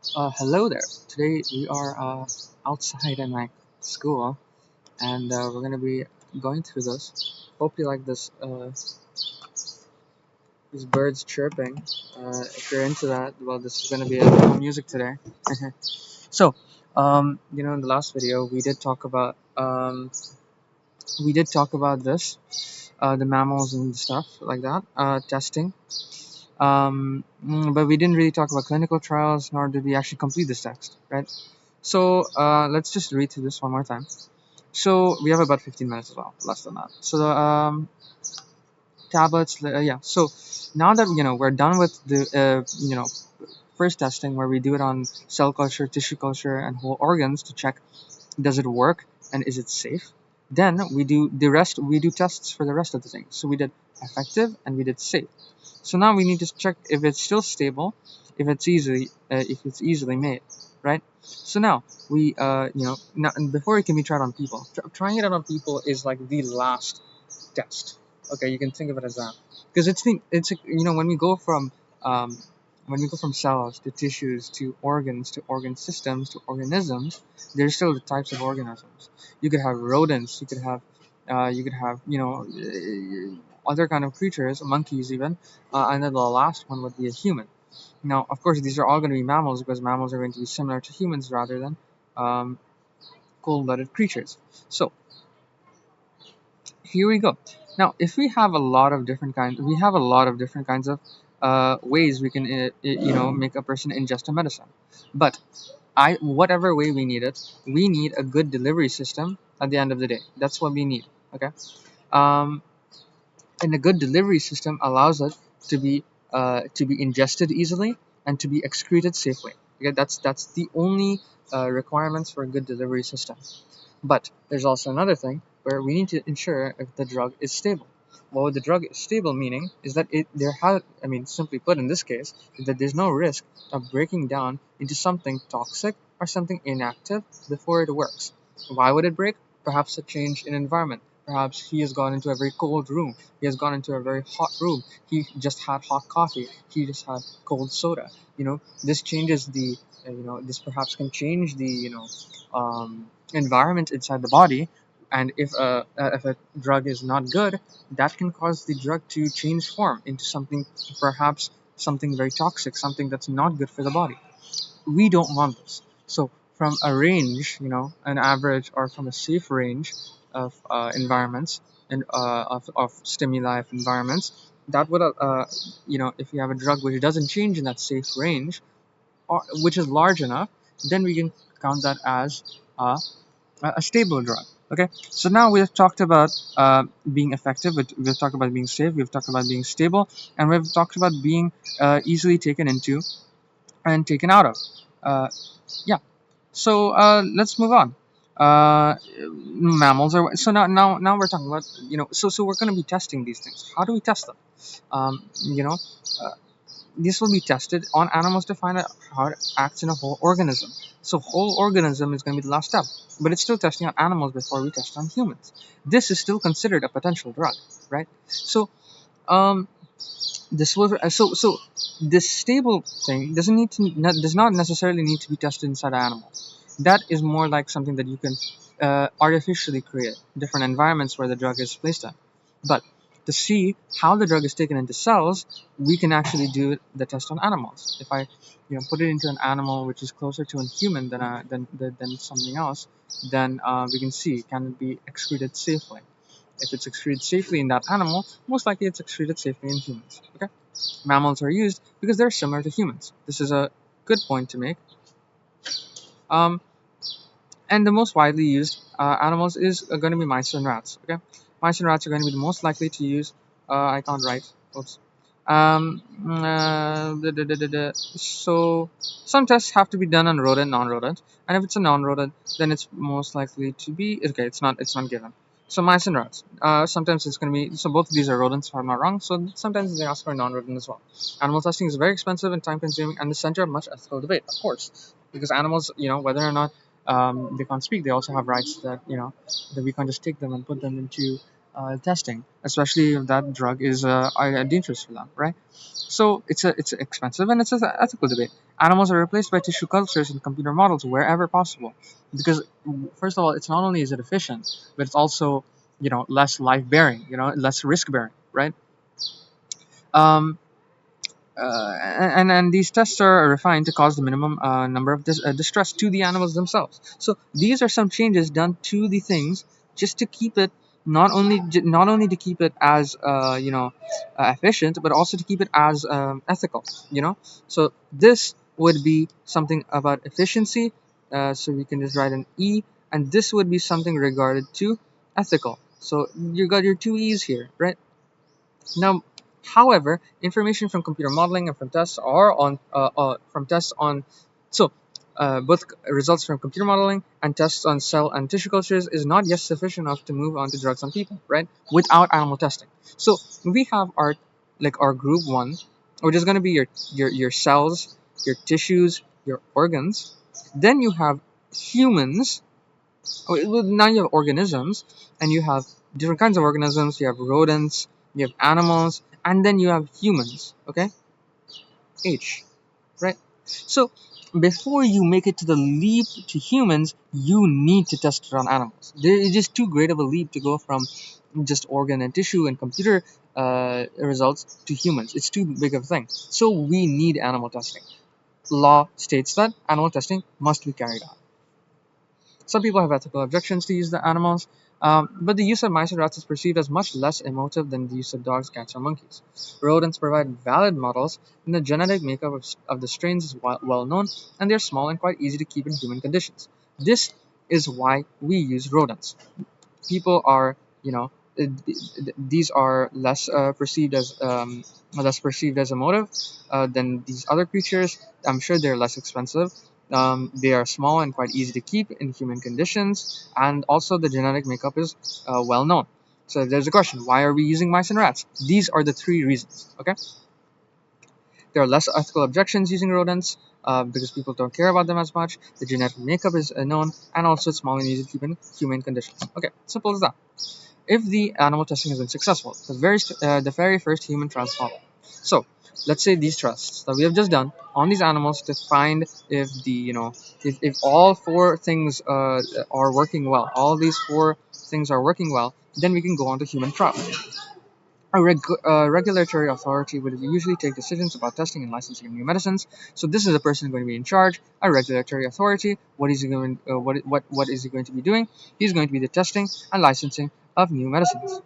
Hello there. Today we are outside in my school, and we're gonna be going through this. Hope you like these birds chirping. If you're into that, well, this is gonna be a music today. so, in the last video we did talk about this, the mammals and stuff like that, testing. But we didn't really talk about clinical trials, nor did we actually complete this text, right? So let's just read through this one more time. So we have about 15 minutes as well, less than that. So the tablets, yeah. So now that we're done with the first testing where we do it on cell culture, tissue culture, and whole organs to check does it work and is it safe. Then we do the rest. We do tests for the rest of the things. So we did effective and we did safe. So now we need to check if it's still stable, if it's easily made, right? So now we now, and before it can be tried on people, trying it out on people is like the last test. Okay, you can think of it as that because when we go from um, cells to tissues to organs to organ systems to organisms, there's still the types of organisms. You could have rodents, you could have other kind of creatures, monkeys even, and then the last one would be a human. Now, of course, these are all going to be mammals because mammals are going to be similar to humans rather than um, cold-blooded creatures. So here we go. Now, if we have a lot of different kinds of ways we can, make a person ingest a medicine. But whatever way we need it, we need a good delivery system at the end of the day. That's what we need. Okay. Um, and a good delivery system allows it to be ingested easily and to be excreted safely. Okay, that's the only requirements for a good delivery system. But there's also another thing where we need to ensure if the drug is stable. Well, the drug is stable meaning is that simply put in this case, that there's no risk of breaking down into something toxic or something inactive before it works. Why would it break? Perhaps a change in environment. Perhaps he has gone into a very cold room. He has gone into a very hot room. He just had hot coffee. He just had cold soda. This changes this perhaps can change the, environment inside the body, and if a drug is not good, that can cause the drug to change form into something, perhaps something very toxic, something that's not good for the body. We don't want this. So from a range, an average or from a safe range of environments and of stimuli of environments, that would if you have a drug which doesn't change in that safe range, or which is large enough, then we can count that as a a stable drug. Okay, so now we have talked about being effective, we've talked about being safe, we've talked about being stable, and we've talked about being easily taken into and taken out of. Uh, yeah, so let's move on. Mammals are now we're talking about so we're going to be testing these things. How do we test them? Um, you know, uh, this will be tested on animals to find out how it acts in a whole organism. So whole organism is going to be the last step, but it's still testing on animals before we test on humans. This is still considered a potential drug, right? So um, this will so this stable thing does not necessarily need to be tested inside animals. That is more like something that you can artificially create different environments where the drug is placed in. But to see how the drug is taken into cells, we can actually do the test on animals. If I put it into an animal which is closer to a human than something else, then we can see can it be excreted safely. If it's excreted safely in that animal, most likely it's excreted safely in humans. Okay, mammals are used because they're similar to humans. This is a good point to make. Um, and the most widely used animals is going to be mice and rats. Okay, mice and rats are going to be the most likely to use. I can't write. Oops. So some tests have to be done on rodent, non-rodent, and if it's a non-rodent, then it's most likely to be okay. It's not given. So mice and rats. Sometimes it's going to be so both of these are rodents, if I'm not wrong. So sometimes they ask for a non-rodent as well. Animal testing is very expensive and time-consuming, and the center of much ethical debate, of course, because animals, whether or not they can't speak, they also have rights that that we can't just take them and put them into testing, especially if that drug is dangerous for them, right? So it's expensive and it's an ethical debate. Animals are replaced by tissue cultures and computer models wherever possible, because first of all, it's not only is it efficient, but it's also less life bearing, less risk bearing, right? Um, and these tests are refined to cause the minimum number of distress to the animals themselves. So these are some changes done to the things just to keep it not only to keep it as efficient, but also to keep it as ethical. So this would be something about efficiency. So we can just write an E, and this would be something regarded to ethical. So you got your two E's here, right? Now, however, information from computer modeling and from tests are on from tests on so both results from computer modeling and tests on cell and tissue cultures is not yet sufficient enough to move on to drugs on people, right? Without animal testing. So we have our group one, which is going to be your cells, your tissues, your organs. Then you have humans. Well, now you have organisms, and you have different kinds of organisms. You have rodents, you have animals, and then you have humans. Okay, H, right? So before you make it to the leap to humans, you need to test it on animals. It is too great of a leap to go from just organ and tissue and computer results to humans. It's too big of a thing. So we need animal testing. Law states that animal testing must be carried out. Some people have ethical objections to use the animals, but the use of mice and rats is perceived as much less emotive than the use of dogs, cats, or monkeys. Rodents provide valid models, and the genetic makeup of the strains is well known, and they're small and quite easy to keep in human conditions. This is why we use rodents. People are, these are less perceived as emotive than these other creatures. I'm sure they're less expensive. They are small and quite easy to keep in human conditions, and also the genetic makeup is well known. So there's a question: why are we using mice and rats? These are the three reasons. Okay, there are less ethical objections using rodents because people don't care about them as much. The genetic makeup is known, and also it's small and easy to keep in human conditions. Okay, simple as that. If the animal testing has been successful, the very first human trials follow. So let's say these tests that we have just done on these animals to find if if all four things are working well, all these four things are working well, then we can go on to human trials. Regulatory authority would usually take decisions about testing and licensing of new medicines. So this is the person going to be in charge. A regulatory authority. What is he going? What is he going to be doing? He's going to be the testing and licensing of new medicines.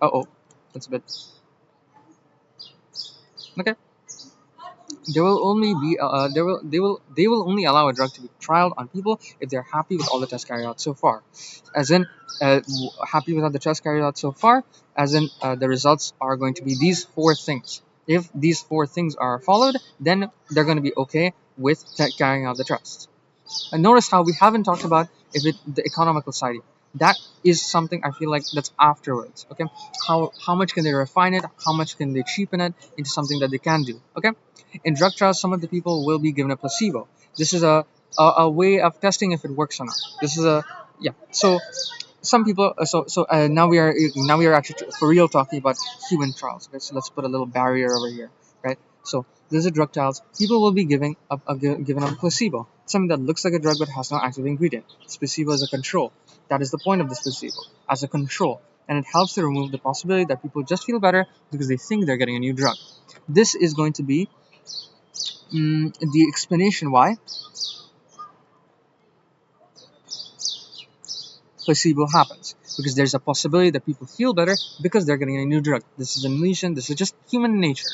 Oh, that's a bit okay. There will only be they will only allow a drug to be trialed on people if they're happy with all the tests carried out so far, as in happy with all the tests carried out so far, as in the results are going to be these four things. If these four things are followed, then they're going to be okay with carrying out the tests. And notice how we haven't talked about the economical side yet. That is something I feel like that's afterwards. Okay, how much can they refine it? How much can they cheapen it into something that they can do? Okay, in drug trials, some of the people will be given a placebo. This is a way of testing if it works or not. This is a yeah. So some people now we are actually for real talking about human trials. Okay, so let's put a little barrier over here, right? So these are drug trials. People will be given a placebo, something that looks like a drug but has no active ingredient. This placebo is a control. That is the point of this placebo, as a control, and it helps to remove the possibility that people just feel better because they think they're getting a new drug. This is going to be the explanation why placebo happens, because there's a possibility that people feel better because they're getting a new drug. This is an illusion. This is just human nature.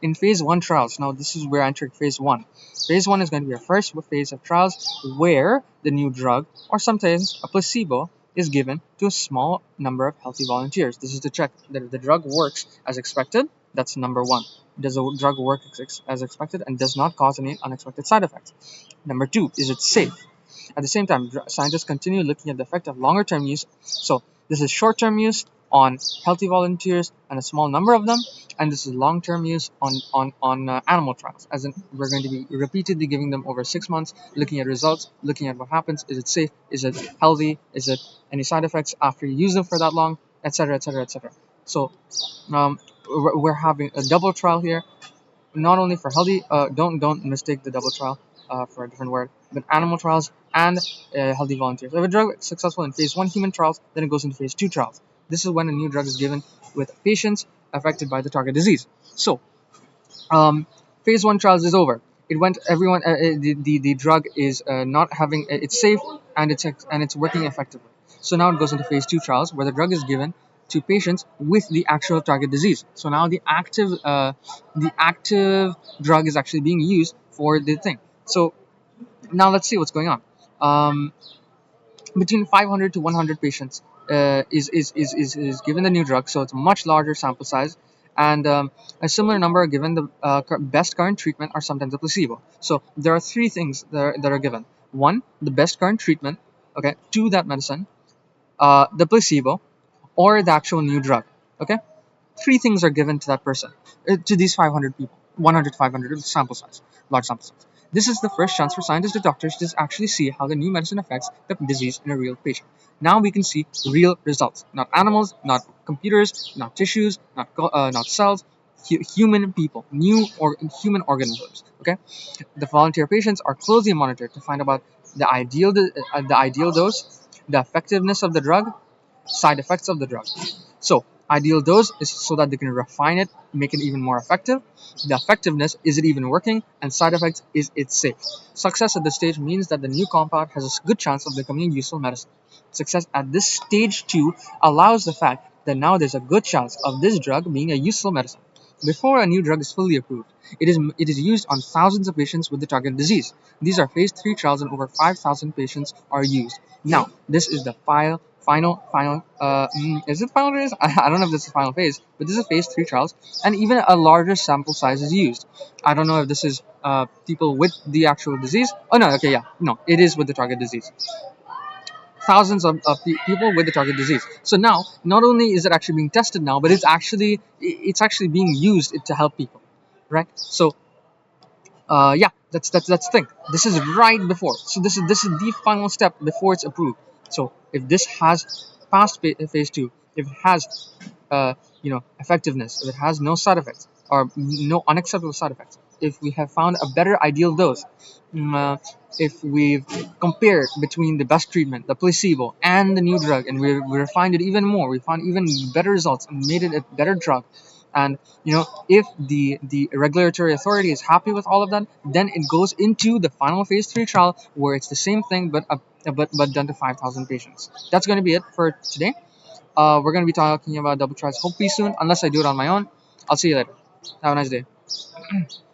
In phase one trials, now this is where I entered phase one. Phase one is going to be our first phase of trials where the new drug, or sometimes a placebo, is given to a small number of healthy volunteers. This is to check that if the drug works as expected. That's number one. Does the drug work as expected and does not cause any unexpected side effects? Number two, is it safe? At the same time, scientists continue looking at the effect of longer term use. So this is short term use, on healthy volunteers and a small number of them, and this is long-term use on animal trials. As in, we're going to be repeatedly giving them over 6 months, looking at results, looking at what happens. Is it safe? Is it healthy? Is it any side effects after you use them for that long, etc., etc., etc. So we're having a double trial here, not only for healthy. Don't mistake the double trial for a different word, but animal trials and healthy volunteers. If a drug is successful in phase one human trials, then it goes into phase two trials. This is when a new drug is given with patients affected by the target disease. So um, phase one trials is over. It went everyone. The drug is not having. It's safe and it's working effectively. So now it goes into phase two trials where the drug is given to patients with the actual target disease. So now the active drug is actually being used for the thing. So now let's see what's going on. Um, Between 500 to 100 patients is given the new drug, so it's a much larger sample size, and a similar number are given the best current treatment or sometimes a placebo. So there are three things that are given. One, the best current treatment, okay, two, that medicine, the placebo, or the actual new drug, okay. Three things are given to that person, to these 500 people, 100 to 500 sample size, large sample size. This is the first chance for scientists and doctors to actually see how the new medicine affects the disease in a real patient. Now we can see real results, not animals, not computers, not tissues, not cells, human people, human organisms. Okay, the volunteer patients are closely monitored to find about the ideal dose, the effectiveness of the drug, side effects of the drug. So, ideal dose is so that they can refine it, make it even more effective. The effectiveness, is it even working? And side effects, is it safe? Success at this stage means that the new compound has a good chance of becoming a useful medicine. Success at this stage 2 allows the fact that now there's a good chance of this drug being a useful medicine. Before a new drug is fully approved, it is used on thousands of patients with the target disease. These are phase 3 trials and over 5,000 patients are used. Now, this is the final is it final phase? I don't know if this is final phase, but this is phase 3 trials, and even a larger sample size is used. I don't know if this is people with the actual disease. Oh no, okay, yeah, no, it is with the target disease. Thousands of people with the target disease. So now, not only is it actually being tested now, but it's actually being used to help people, right? So yeah, that's the thing. This is right before. So this is the final step before it's approved. So if this has passed phase two, if it has effectiveness, if it has no side effects or no unacceptable side effects, if we have found a better ideal dose, if we've compared between the best treatment, the placebo, and the new drug, and we refined it even more, we found even better results and made it a better drug, and if the regulatory authority is happy with all of that, then it goes into the final phase 3 trial where it's the same thing but done to 5,000 patients. That's going to be it for today. We're going to be talking about double tries hopefully soon, unless I do it on my own. I'll see you later. Have a nice day.